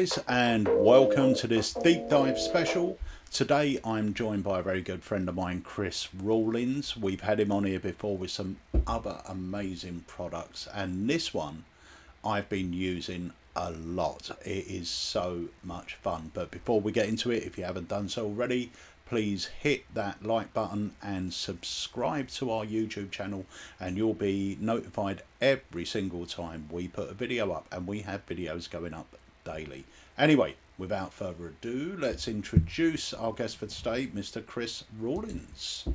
guys, and welcome to this deep dive special. Today I'm joined by a very good friend of mine, Chris Rawlins. We've had him on here before with some other amazing products, and this one I've been using a lot. It is so much fun. But before we get into it, if you haven't done so already, please hit that like button and subscribe to our YouTube channel, and you'll be notified every single time we put a video up, and we have videos going up daily. Anyway, without further ado, let's introduce our guest for today, Mr. Chris Rawlins.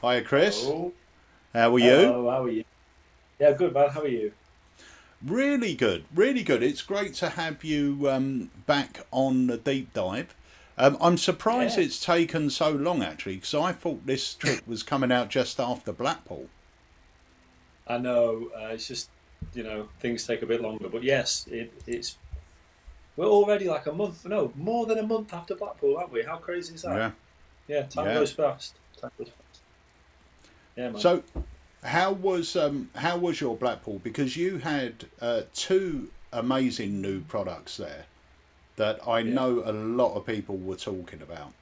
Hiya, Chris. Hello. How are you? Hello, how are you? Yeah, good, man. How are you? Really good, really good. It's great to have you back on the deep dive. I'm surprised Yeah. it's taken so long, actually, because I thought this trip was coming out just after Blackpool. I know, it's just, things take a bit longer. But yes, it's we're already like a month, no, more than a month after Blackpool, aren't we? How crazy is that? Yeah, Yeah, time yeah. goes fast. Time goes fast. Yeah, man. So, how was your Blackpool? Because you had two amazing new products there that I Yeah. know a lot of people were talking about.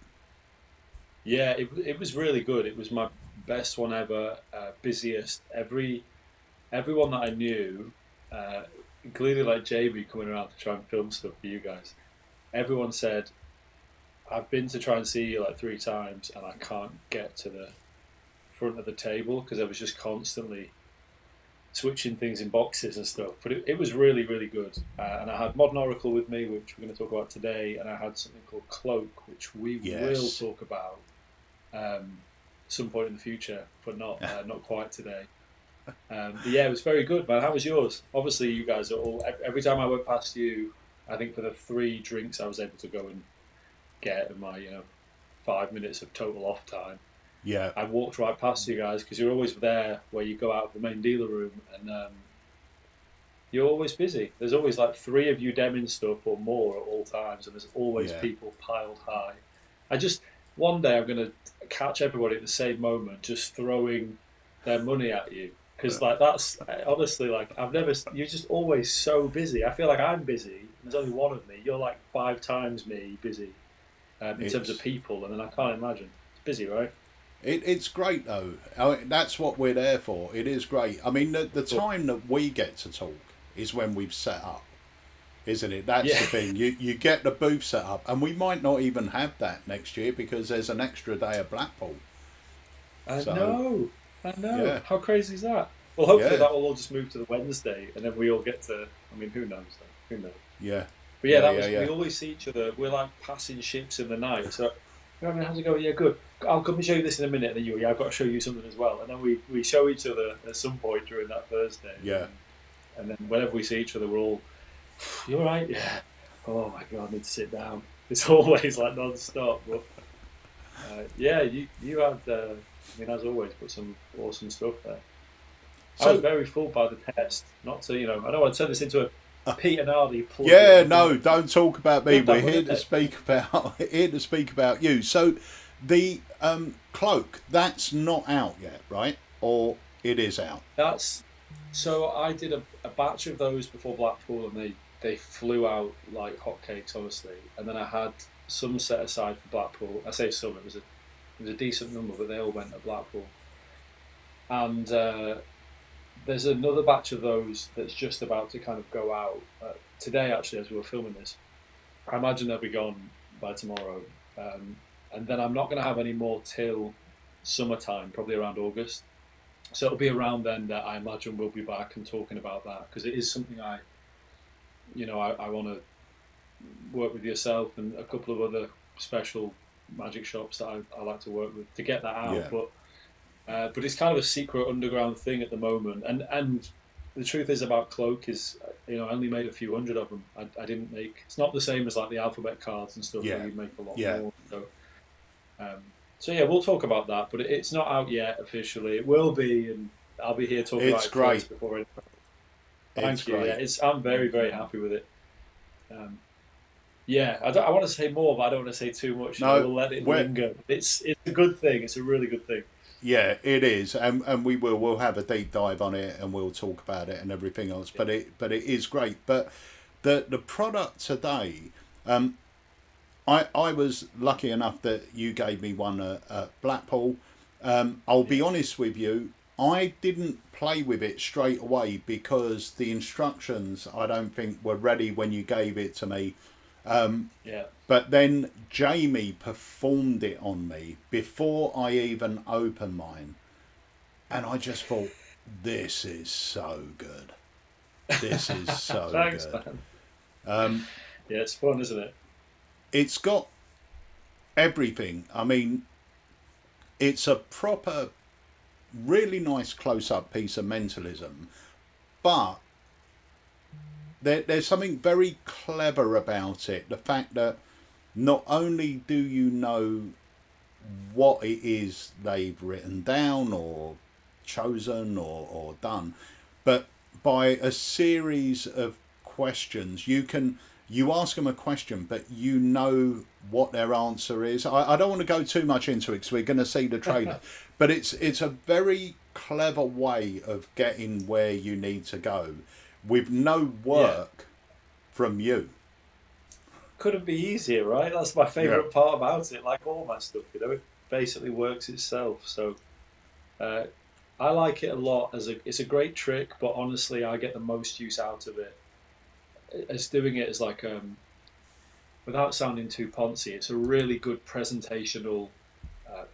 Yeah, it was really good. It was my best one ever, busiest. Everyone that I knew, including like JB coming around to try and film stuff for you guys, everyone said, I've been to try and see you like 3 times and I can't get to the front of the table because I was just constantly switching things in boxes and stuff. But it was really, really good. And I had Modern Oracle with me, which we're going to talk about today, and I had something called Cloak, which we will Yes. talk about some point in the future, but not quite today. But yeah, it was very good, man. How was yours? Obviously, you guys are all. Every time I went past you, I think for the 3 drinks I was able to go and get in my 5 minutes of total off time, Yeah, I walked right past you guys because you're always there where you go out of the main dealer room, and you're always busy. There's always like 3 of you demming stuff or more at all times, and there's always yeah. people piled high. One day I'm going to catch everybody at the same moment just throwing their money at you, because like that's honestly, like you're just always so busy. I feel like I'm busy. There's only one of me. You're like 5 times me busy in terms of It's people, and then I can't imagine. It's busy, right? it's great though. I mean, that's what we're there for. It is great. I mean, the Cool. time that we get to talk is when we've set up, isn't it? That's Yeah. the thing. You get the booth set up, and we might not even have that next year because there's an extra day of Blackpool. I So know, I know. yeah, How crazy is that? Well, hopefully yeah, that will all just move to the Wednesday, and then we all get to. I mean, who knows? Though? Who knows? yeah, But yeah, yeah, that yeah, was. We yeah. always see each other. We're like passing ships in the night. So, I mean, how's it going? Yeah, good. I'll come and show you this in a minute. And then yeah, I've got to show you something as well. And then we show each other at some point during that Thursday. Yeah. And then whenever we see each other, we're all, you all right? Yeah. Oh my God, I need to sit down. It's always like non-stop. But yeah, you had, I mean, as always, put some awesome stuff there. I was So very full by the test. Not to, I don't want to turn this into a Pete and Hardy plug or yeah, anything no, like that. don't talk about me. Good We're that one, here isn't to it? speak about here to speak about you. So the cloak, that's not out yet, right? Or it is out. That's so I did a batch of those before Blackpool, and they flew out like hotcakes, honestly. And then I had some set aside for Blackpool. I say some; it was a decent number, but they all went to Blackpool. And there's another batch of those that's just about to kind of go out today, actually, as we were filming this. I imagine they'll be gone by tomorrow, and then I'm not going to have any more till summertime, probably around August. So it'll be around then that I imagine we'll be back and talking about that, because it is something I want to work with yourself and a couple of other special magic shops that I like to work with to get that out. Yeah. But it's kind of a secret underground thing at the moment. And the truth is about Cloak is, I only made a few hundred of them. I didn't make. It's not the same as like the alphabet cards and stuff Yeah. where you make a lot Yeah. more. So yeah, we'll talk about that, but it's not out yet officially. It will be, and I'll be here talking about It's it great. first before it. It's Thank you. Yeah, great. I'm very, very happy with it. Yeah, I want to say more, but I don't want to say too much. No, We'll let it we're linger. It's a good thing. It's a really good thing. yeah, it is, and we'll have a deep dive on it, and we'll talk about it and everything else. Yeah. But it is great. But the product today. I was lucky enough that you gave me one at Blackpool. I'll be Yeah, honest with you, I didn't play with it straight away because the instructions I don't think were ready when you gave it to me. yeah. But then Jamie performed it on me before I even opened mine. And I just thought, this is so good. This is so Thanks, good. man. Yeah, it's fun, isn't it? It's got everything. I mean, it's a proper, really nice close up piece of mentalism, but there's something very clever about it. The fact that not only do you know what it is they've written down or chosen or done, but by a series of questions, you ask them a question, but you know what their answer is. I don't want to go too much into it because we're going to see the trailer, but it's a very clever way of getting where you need to go with no Yeah. work from you. Couldn't be easier, right? That's my Yeah. favourite part about it. Like all my stuff, it basically works itself. So uh, I like it a lot. It's a great trick, but honestly, I get the most use out of it. As doing it as like without sounding too poncy, it's a really good presentational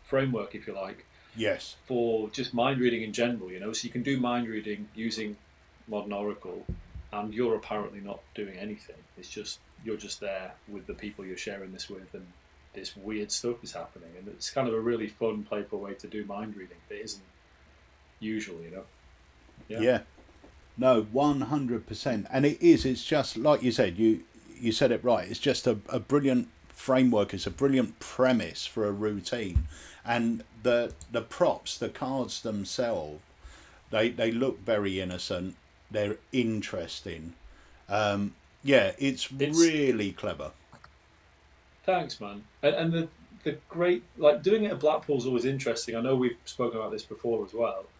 framework, if you like, Yes. for just mind reading in general. So you can do mind reading using modern Oracle, and you're apparently not doing anything. It's just you're just there with the people you're sharing this with, and this weird stuff is happening, and it's kind of a really fun, playful way to do mind reading that isn't usual. Yeah, Yeah. No, 100%. And it is. It's just like you said. You said it right. It's just a brilliant framework. It's a brilliant premise for a routine, and the props, the cards themselves, they look very innocent. They're interesting. Yeah, it's it's really clever. thanks, man. And the great like doing it at Blackpool is always interesting. I know we've spoken about this before as well,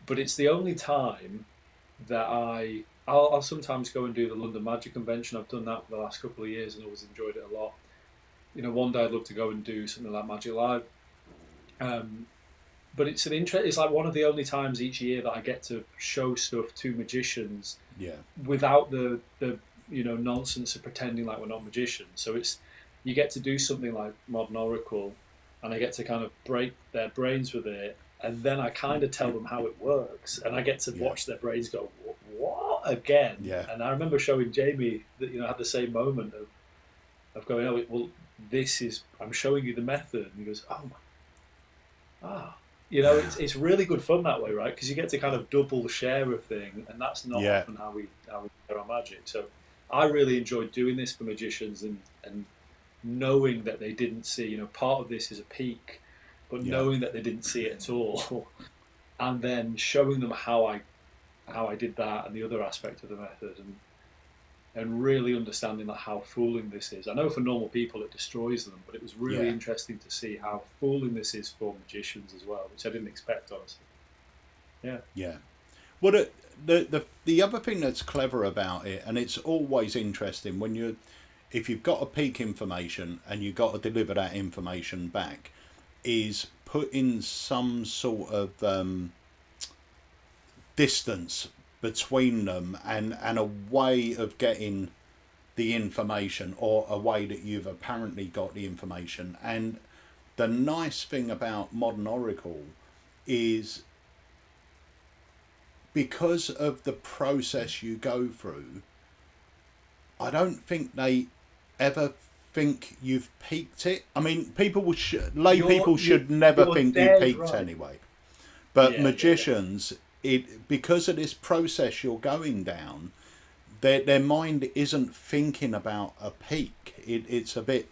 but it's the only time that I'll sometimes go and do the London Magic Convention. I've done that for the last couple of years and always enjoyed it a lot. One day I'd love to go and do something like Magic Live. Um, but it's an interest. It's like one of the only times each year that I get to show stuff to magicians Yeah, without the nonsense of pretending like we're not magicians. So you get to do something like Modern Oracle, and I get to kind of break their brains with it, and then I kind of tell them how it works, and I get to yeah, watch their brains go what again. yeah, And I remember showing Jamie that I had the same moment of going, oh well, this is I'm showing you the method, and he goes, oh my ah. It's really good fun that way, right? Because you get to kind of double share a thing, and that's not yeah, often how we do our magic. So I really enjoyed doing this for magicians and knowing that they didn't see. Part of this is a peak, but yeah, knowing that they didn't see it at all, and then showing them how I did that and the other aspect of the method, and really understanding that how fooling this is. I know for normal people it destroys them, but it was really yeah, interesting to see how fooling this is for magicians as well, which I didn't expect, honestly. Yeah, yeah. Well, the other thing that's clever about it, and it's always interesting when if you've got a peak information and you've got to deliver that information back, is put in some sort of distance between them and a way of getting the information or a way that you've apparently got the information. And the nice thing about modern Oracle is because of the process you go through, I don't think they ever think you've peaked it. I mean, lay you're people you, should never you're think you dead peaked right. anyway. But Yeah, yeah, yeah. magicians, it because of this process you're going down, their mind isn't thinking about a peak. It's a bit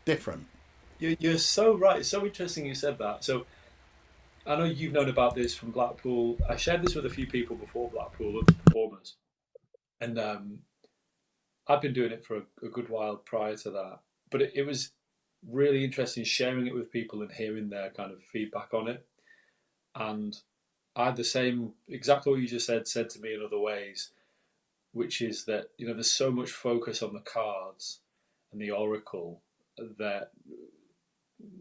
different. You're so right. It's so interesting you said that. So I know you've known about this from Blackpool. I shared this with a few people before Blackpool, other performers, and I've been doing it for a good while prior to that. But it was really interesting sharing it with people and hearing their kind of feedback on it. And I had the same exactly what you just said to me in other ways. which is that there's so much focus on the cards and the oracle that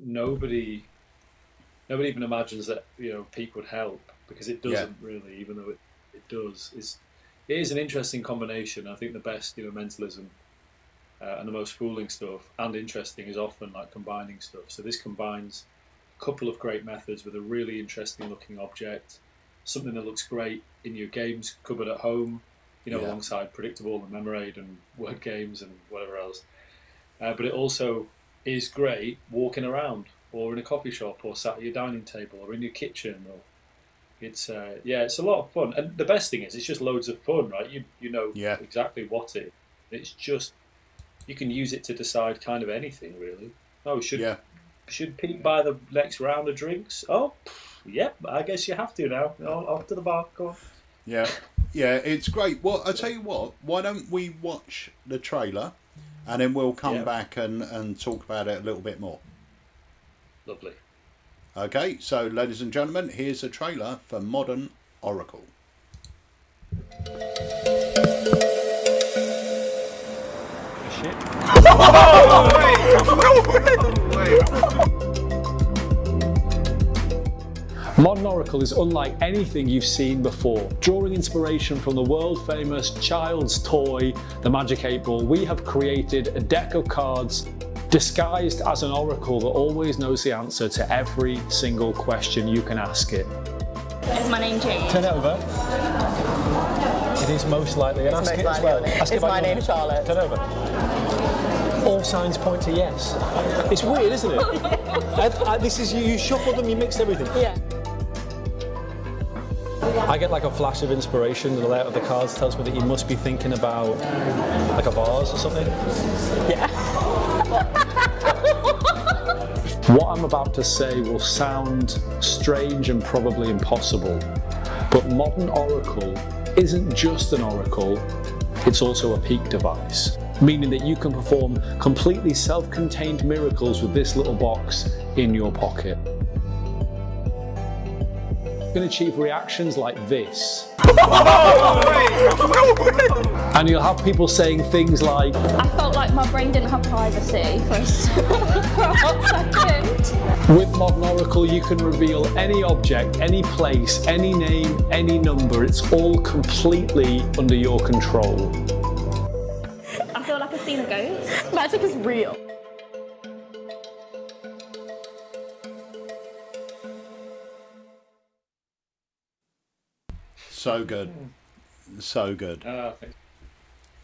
nobody even imagines that peak would help, because it doesn't really, even though it does. It is an interesting combination. I think the best mentalism and the most fooling stuff and interesting is often like combining stuff. So this combines a couple of great methods with a really interesting looking object, something that looks great in your games cupboard at home, alongside Predictable and Memorade and word games and whatever else. But it also is great walking around, or in a coffee shop, or sat at your dining table, or in your kitchen. Or it's a lot of fun. And the best thing is, it's just loads of fun, right? You know exactly what it. It's just, you can use it to decide kind of anything, really. Oh, should Pete buy the next round of drinks? Oh, yep. I guess you have to now. Off to the bar. Go on. Yeah, it's great. Well, I tell you what. Why don't we watch the trailer, and then we'll come back and talk about it a little bit more. Lovely. Okay, so ladies and gentlemen, here's a trailer for Modern Oracle. Shit. Modern Oracle is unlike anything you've seen before. Drawing inspiration from the world famous child's toy, the Magic 8 Ball, we have created a deck of cards disguised as an oracle that always knows the answer to every single question you can ask it. Is my name Jane? Turn it over. It is most likely. And ask it as well. Is my name Charlotte? Turn over. All signs point to yes. It's weird, isn't it? This is you shuffled them, you mixed everything. Yeah. I get like a flash of inspiration. The layout of the cards tells me that you must be thinking about like a vase or something. Yeah. What I'm about to say will sound strange and probably impossible, but Modern Oracle isn't just an oracle, it's also a peak device, meaning that you can perform completely self-contained miracles with this little box in your pocket. You can achieve reactions like this. And you'll have people saying things like, I felt like my brain didn't have privacy for a hot second. With Modern Oracle, you can reveal any object, any place, any name, any number. It's all completely under your control. I feel like I've seen a ghost. Magic is real. So good. So good.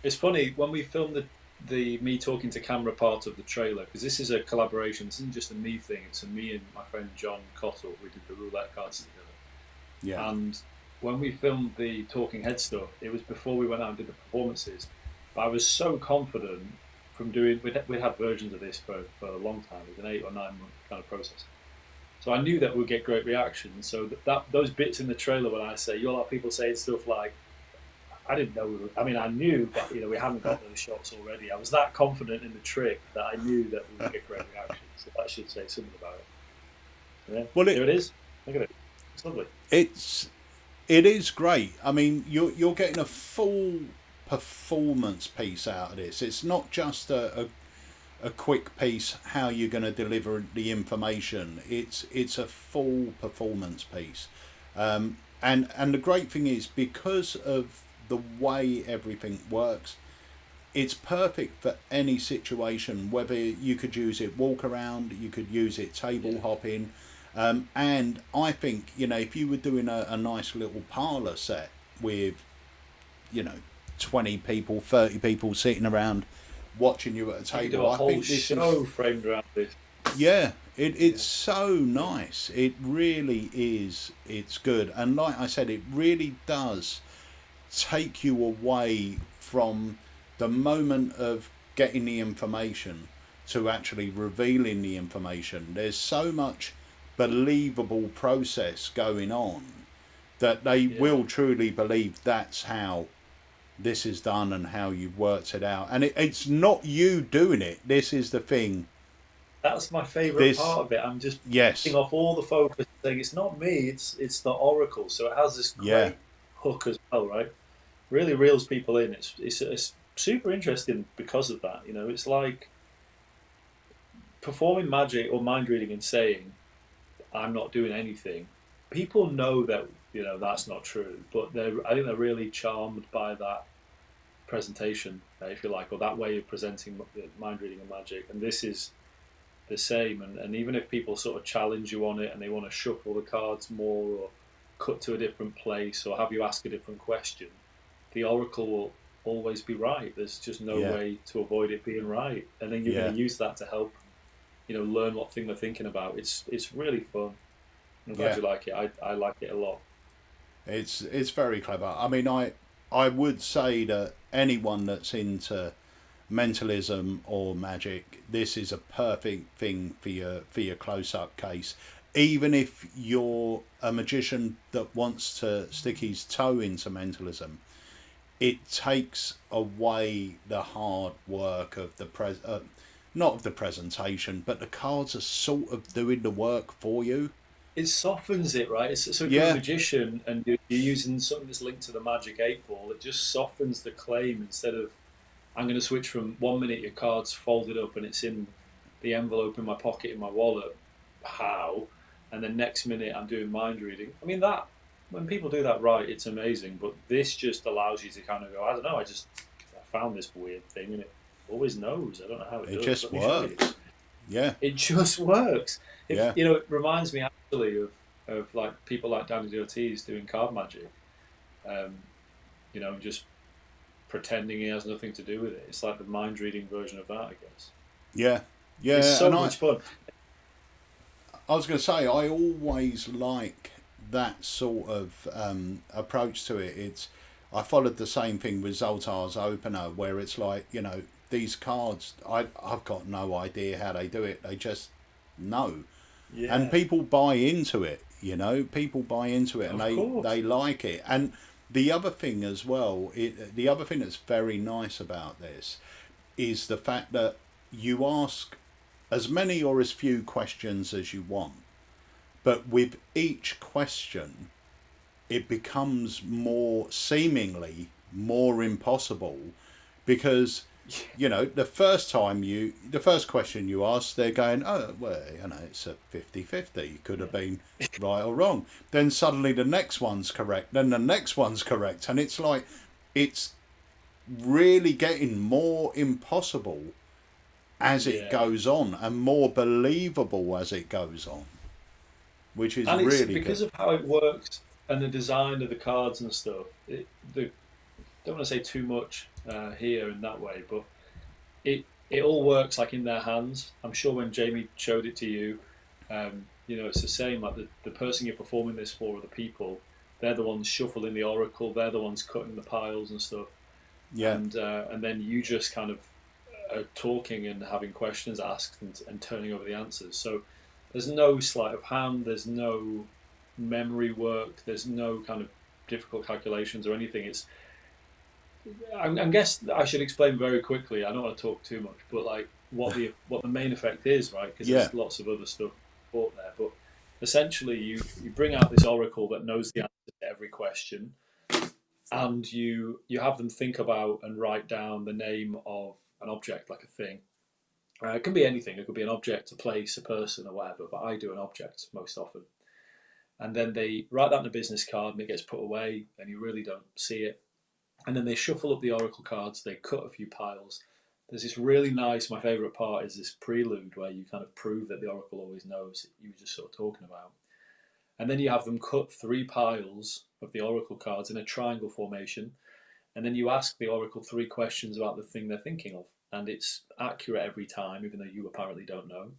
It's funny, when we filmed the me talking to camera part of the trailer, because this is a collaboration, this isn't just a me thing, it's a me and my friend John Cottle. We did the roulette cards together. Yeah. And when we filmed the talking head stuff, it was before we went out and did the performances. But I was so confident from doing, we'd had versions of this for a long time. It was an 8 or 9 month kind of process. So I knew that we'd get great reactions. So those bits in the trailer when I say, you'll have people saying stuff like, I didn't know, I knew, but we haven't got those shots already. I was that confident in the trick that I knew that we would get great reactions. So that should say something about it. Yeah. Well, there it is. Look at it. It's lovely. It is great. I mean, you're getting a full performance piece out of this. It's not just a quick piece how you're going to deliver the information. It's a full performance piece. And the great thing is, because of the way everything works, it's perfect for any situation, whether you could use it walk around, you could use it table hopping, and I think, if you were doing a nice little parlour set with 20 people, 30 people sitting around watching you at a table, do a whole I think this show framed around this. Yeah, it's so nice. It really is. It's good, and like I said, it really does take you away from the moment of getting the information to actually revealing the information. There's so much believable process going on that they will truly believe that's how this is done and how you've worked it out. And it's not you doing it. This is the thing. That's my favourite part of it. I'm just picking off all the focus, saying it's not me, it's the oracle. So it has this great hook as well, right? really reels people in. It's super interesting because of that. You know, it's like performing magic or mind reading and saying, "I'm not doing anything." People know that, you know, that's not true, but I think they're really charmed by that presentation, if you like, or that way of presenting mind reading and magic. And this is the same. And even if people sort of challenge you on it and they want to shuffle the cards more or cut to a different place or have you ask a different question, the oracle will always be right. There's just no Yeah. way to avoid it being right. And then you're Yeah. going to use that to help, you know, learn what thing they're thinking about. It's really fun. I'm glad Yeah. you like it. I like it a lot. It's very clever. I mean, I would say that anyone that's into mentalism or magic, this is a perfect thing for your close up case. Even if you're a magician that wants to stick his toe into mentalism, it takes away the hard work of not of the presentation, but the cards are sort of doing the work for you. It softens it, right? So if you're a Yeah, magician and you're using something that's linked to the magic 8 ball, it just softens the claim. Instead of, I'm going to switch from 1 minute your card's folded up and it's in the envelope in my pocket in my wallet, how? And then next minute I'm doing mind reading. I mean, that, when people do that right, it's amazing. But this just allows you to kind of go, I don't know, I found this weird thing and it always knows. I don't know how it it does. just Let me show you. works. Yeah, It just works. yeah, You know, it reminds me actually of like people like Danny Ortiz doing card magic. Um, you know, just pretending he has nothing to do with it. It's like the mind reading version of that, I guess. yeah, It's yeah. so And much fun. I was going to say, I always like that sort of approach to it. I followed the same thing with Zoltar's opener, where it's like, you know, these cards, I've got no idea how they do it. They just know. And Yeah, people buy into it, you know, people buy into it and of course. they like it. And the other thing as well, the other thing that's very nice about this is the fact that you ask as many or as few questions as you want, but with each question it becomes more seemingly more impossible because you know the first question you ask, they're going, oh well, you know, it's a 50-50, could have been right or wrong. Then suddenly the next one's correct, then the next one's correct, and it's like it's really getting more impossible as it Yeah. goes on and more believable as it goes on, which is And it's really good. because of how it works and the design of the cards and stuff. Don't want to say too much here in that way, but it all works like in their hands. I'm sure when Jamie showed it to you, you know, it's the same. Like the person you're performing this for, or the people, they're the ones shuffling the oracle. They're the ones cutting the piles and stuff. Yeah, And then you just kind of are talking and having questions asked and turning over the answers. So there's no sleight of hand. There's no memory work. There's no kind of difficult calculations or anything. I guess I should explain very quickly. I don't want to talk too much, but like what the main effect is, right? Because yeah, there's lots of other stuff brought there. But essentially, you bring out this oracle that knows the answer to every question, and you have them think about and write down the name of an object, like a thing. It can be anything. It could be an object, a place, a person, or whatever. But I do an object most often, and then they write that in a business card, and it gets put away, and you really don't see it. And then they shuffle up the oracle cards. They cut a few piles. There's this really nice. My favourite part is this prelude where you kind of prove that the oracle always knows that you were just sort of talking about. And then you have them cut 3 piles of the oracle cards in a triangle formation, and then you ask the oracle 3 questions about the thing they're thinking of, and it's accurate every time, even though you apparently don't know.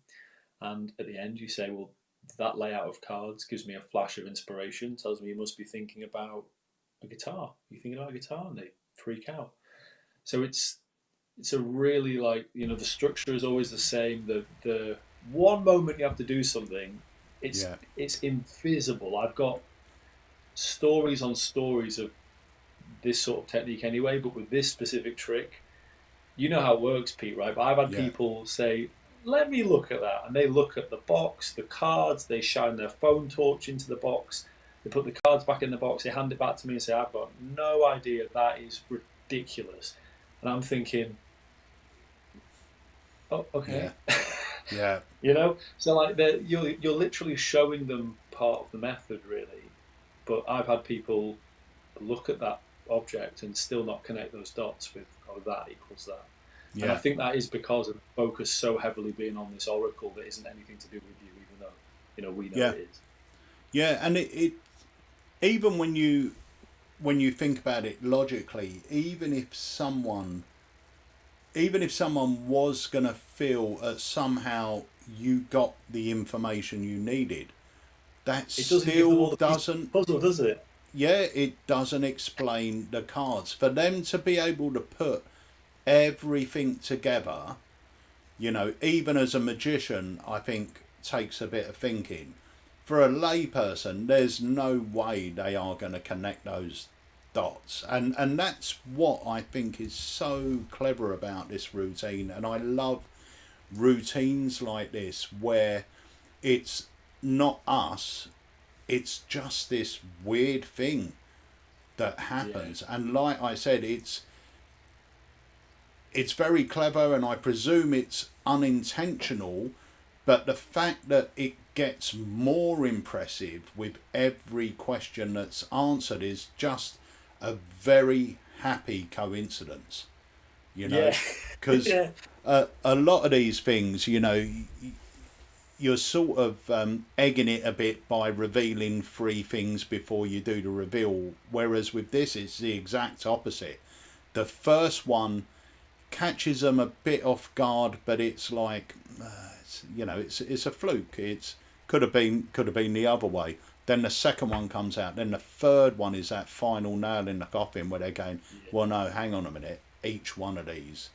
And at the end, you say, "Well, that layout of cards gives me a flash of inspiration. Tells me you must be thinking about a guitar. You thinking about a guitar?" And they freak out. So it's a really, like, you know, the structure is always the same. The one moment you have to do something, yeah, it's invisible. I've got stories on stories of this sort of technique anyway, but with this specific trick, you know how it works, Pete, right? But I've had yeah, people say, "Let me look at that," and they look at the box, the cards, they shine their phone torch into the box, They put the cards back in the box. They hand it back to me and say, "I've got no idea. That is ridiculous." And I'm thinking, "Oh, okay." Yeah. Yeah. You know, so like you're literally showing them part of the method, really. But I've had people look at that object and still not connect those dots with, oh, that equals that. Yeah. And I think that is because of the focus so heavily being on this oracle that isn't anything to do with you, even though, you know, we know Yeah. it is. Yeah, and it even when you think about it logically, even if someone was going to feel somehow you got the information you needed, that It doesn't give them all still the doesn't, puzzle, does it? yeah, it doesn't explain the cards. For them to be able to put everything together, you know, even as a magician, I think takes a bit of thinking. For a layperson, there's no way they are going to connect those dots, and that's what I think is so clever about this routine. And I love routines like this where it's not us, it's just this weird thing that happens. Yeah. And like I said, it's very clever, and I presume it's unintentional, but the fact that it gets more impressive with every question that's answered is just a very happy coincidence, you know, because Yeah. A lot of these things, you know, you're sort of egging it a bit by revealing 3 things before you do the reveal, whereas with this it's the exact opposite. The first one catches them a bit off guard, but it's like you know, it's a fluke. It's could have been the other way. Then the second one comes out. Then the third one is that final nail in the coffin where they're going, well, no, hang on a minute. Each one of these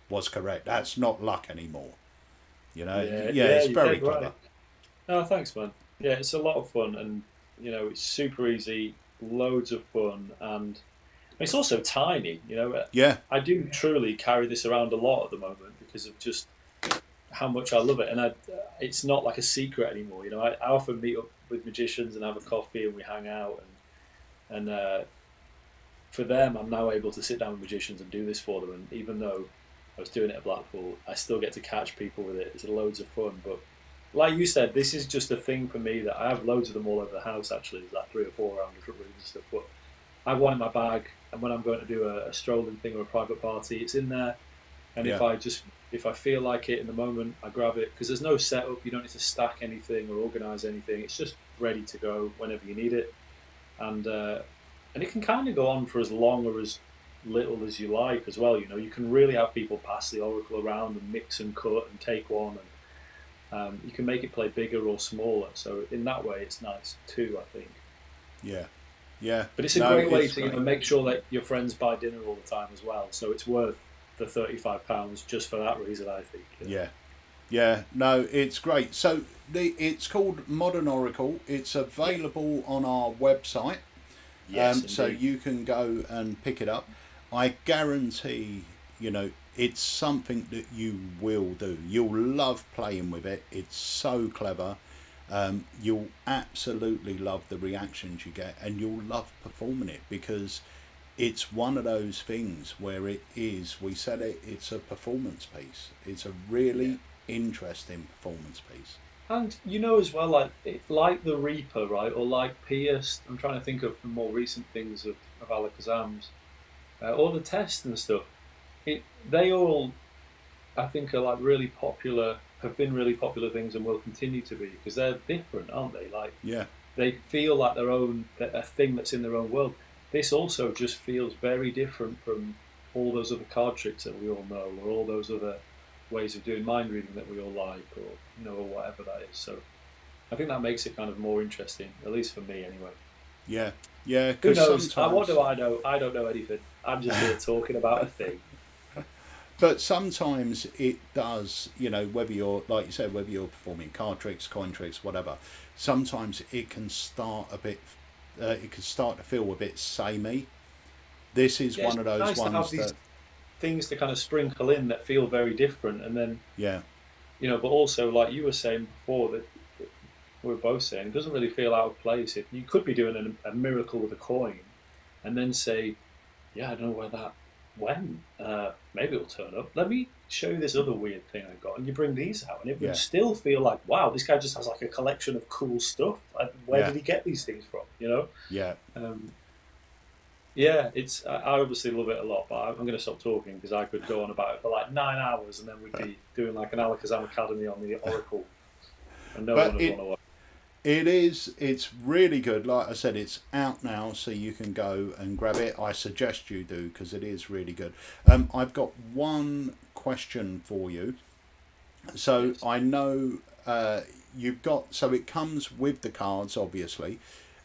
was correct. That's not luck anymore. You know, it's very clever. Right. No, thanks, man. Yeah, it's a lot of fun, and you know, it's super easy, loads of fun, and it's also tiny. You know, yeah, I do truly carry this around a lot at the moment because of just how much I love it, and it's not like a secret anymore. You know, I often meet up with magicians and have a coffee and we hang out, and for them, I'm now able to sit down with magicians and do this for them. And even though I was doing it at Blackpool, I still get to catch people with it. It's loads of fun. But like you said, this is just a thing for me that I have loads of them all over the house. Actually, there's like 3 or 4 around different rooms and stuff. But I have one in my bag, and when I'm going to do a strolling thing or a private party, it's in there. And if I feel like it in the moment, I grab it, because there's no setup. You don't need to stack anything or organise anything. It's just ready to go whenever you need it, and it can kind of go on for as long or as little as you like as well. You know, you can really have people pass the oracle around and mix and cut and take one, and you can make it play bigger or smaller. So in that way, it's nice too, I think. Yeah. But it's a great way to make sure that your friends buy dinner all the time as well. So it's worth the £35 just for that reason, I think. You know? Yeah, no, it's great. So it's called Modern Oracle. It's available on our website. Yes, so you can go and pick it up. I guarantee, you know, it's something that you will do. You'll love playing with it. It's so clever. You'll absolutely love the reactions you get, and you'll love performing it, because it's one of those things where it is, we said it, it's a performance piece. It's a really interesting performance piece. And you know as well, like the Reaper, right, or like Pierced. I'm trying to think of the more recent things of Alakazam's, or the Test and stuff. They all, I think, are like really popular, have been really popular things, and will continue to be, because they're different, aren't they? Like, they feel like a thing that's in their own world. This also just feels very different from all those other card tricks that we all know, or all those other ways of doing mind reading that we all like, or you know, or whatever that is. So I think that makes it kind of more interesting, at least for me anyway. Yeah. Who knows? What do I know? I don't know anything. I'm just here talking about a thing. But sometimes it does, you know, whether you're, like you said, whether you're performing card tricks, coin tricks, whatever, sometimes it can start a bit, it can start to feel a bit samey. This is one of those nice ones to have these things to kind of sprinkle in that feel very different, and then, you know, but also, like you were saying before, that we were both saying, it doesn't really feel out of place. If you could be doing a miracle with a coin, and then say, yeah, I don't know where that went. Maybe it'll turn up. Let me show you this other weird thing I got, and you bring these out, and it would still feel like, wow, this guy just has like a collection of cool stuff. Where did he get these things from? You know? Yeah. Yeah, I obviously love it a lot, but I'm going to stop talking because I could go on about it for like 9 hours, and then we'd be doing like an Alakazam Academy on the Oracle, and no one would want to watch. It's really good. Like I said, it's out now, so you can go and grab it. I suggest you do, because it is really good. I've got one question for you. So yes. I know you've got, so it comes with the cards, obviously,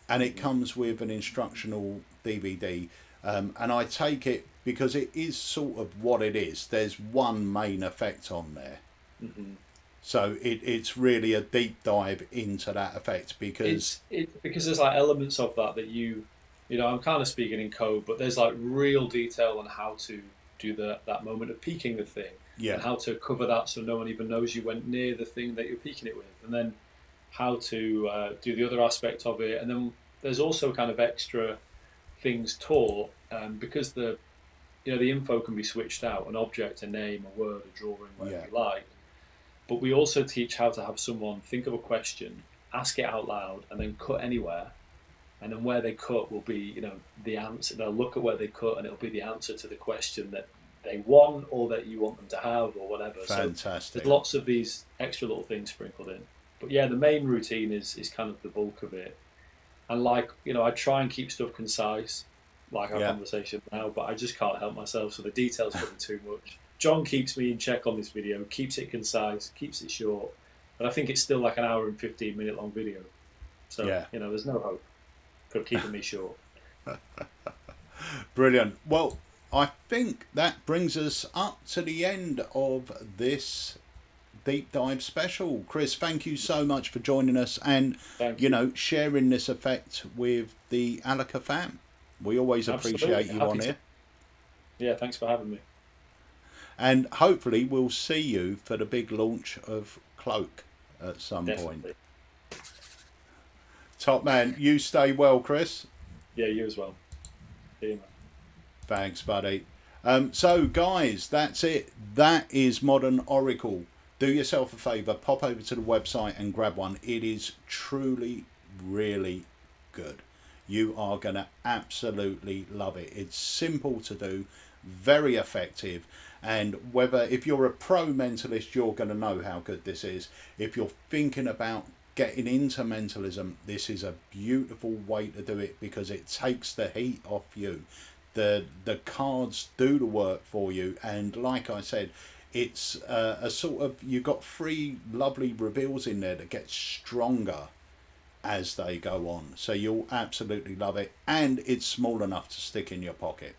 and it comes with an instructional DVD. And I take it, because it is sort of what it is, there's one main effect on there. Mm-hmm. So it's really a deep dive into that effect, because because there's like elements of that you know, I'm kind of speaking in code, but there's like real detail on how to do that moment of peeking the thing, and how to cover that so no one even knows you went near the thing that you're peeking it with, and then how to do the other aspect of it, and then there's also kind of extra things taught, because the info can be switched out, an object, a name, a word, a drawing, whatever you like. But we also teach how to have someone think of a question, ask it out loud, and then cut anywhere. And then where they cut will be, you know, the answer. They'll look at where they cut, and it'll be the answer to the question that they want, or that you want them to have, or whatever. Fantastic. So there's lots of these extra little things sprinkled in. But yeah, the main routine is kind of the bulk of it. And like, you know, I try and keep stuff concise, like our conversation now, but I just can't help myself. So the details are too much. John keeps me in check on this video, keeps it concise, keeps it short, but I think it's still like an hour and 15-minute long video. So, you know, there's no hope for keeping me short. Brilliant. Well, I think that brings us up to the end of this deep dive special. Chris, thank you so much for joining us and, you know, sharing this effect with the Alaka fam. We always appreciate you on here. Yeah, thanks for having me. And hopefully we'll see you for the big launch of Cloak at some point. Top man. You stay well, Chris. Yeah, you as well. See you, man. Thanks, buddy. So, guys, that's it. That is Modern Oracle. Do yourself a favour. Pop over to the website and grab one. It is truly, really good. You are going to absolutely love it. It's simple to do, very effective. And if you're a pro mentalist, you're going to know how good this is. If you're thinking about getting into mentalism, this is a beautiful way to do it, because it takes the heat off you. The cards do the work for you, and like I said, it's a sort of, you've got 3 lovely reveals in there that get stronger as they go on. So you'll absolutely love it, and it's small enough to stick in your pocket.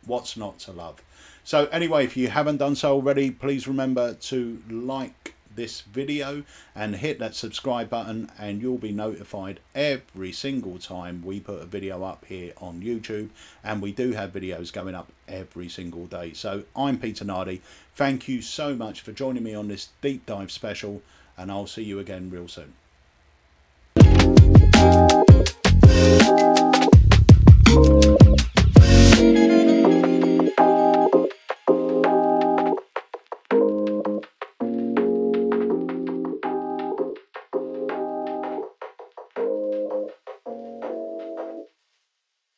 What's not to love? So anyway, if you haven't done so already, please remember to like this video and hit that subscribe button, and you'll be notified every single time we put a video up here on YouTube, and we do have videos going up every single day. So I'm Peter Nardi. Thank you so much for joining me on this deep dive special, and I'll see you again real soon.